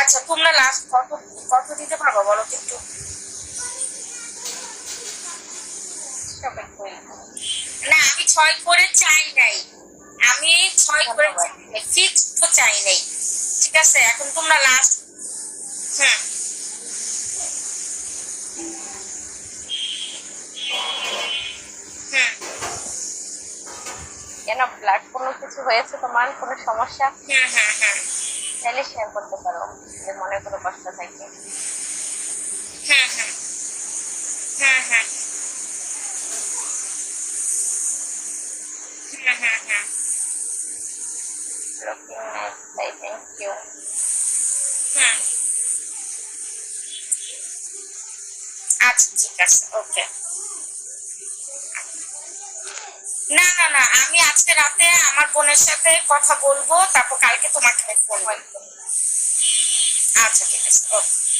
আচ্ছা তোমরা লাস্ট কত কত দিতে পারবো বলো তো একটু। না আমি 6 করে চাই নাই, আমি 6 করে ফিক্স তো চাই নাই, ঠিক আছে এখন তোমরা লাস্ট। হুম হুম কেন ব্লাড কোনো কিছু হয়েছে তোমার, কোনো সমস্যা? হুম হুম হুম চাইলে শেয়ার করতে পারো যে মনে কোনো কষ্ট থাকে। হুম হুম হুম হুম হুম হুম হুম লুকিং নাইস, তাই থ্যাংক ইউ। হুম আচ্ছা ঠিক আছে ওকে। না না না আমি আজকে রাতে আমার বোনের সাথে কথা বলবো, তারপর কালকে তোমাকে ফোন করবো। আচ্ছা ঠিক আছে ওকে।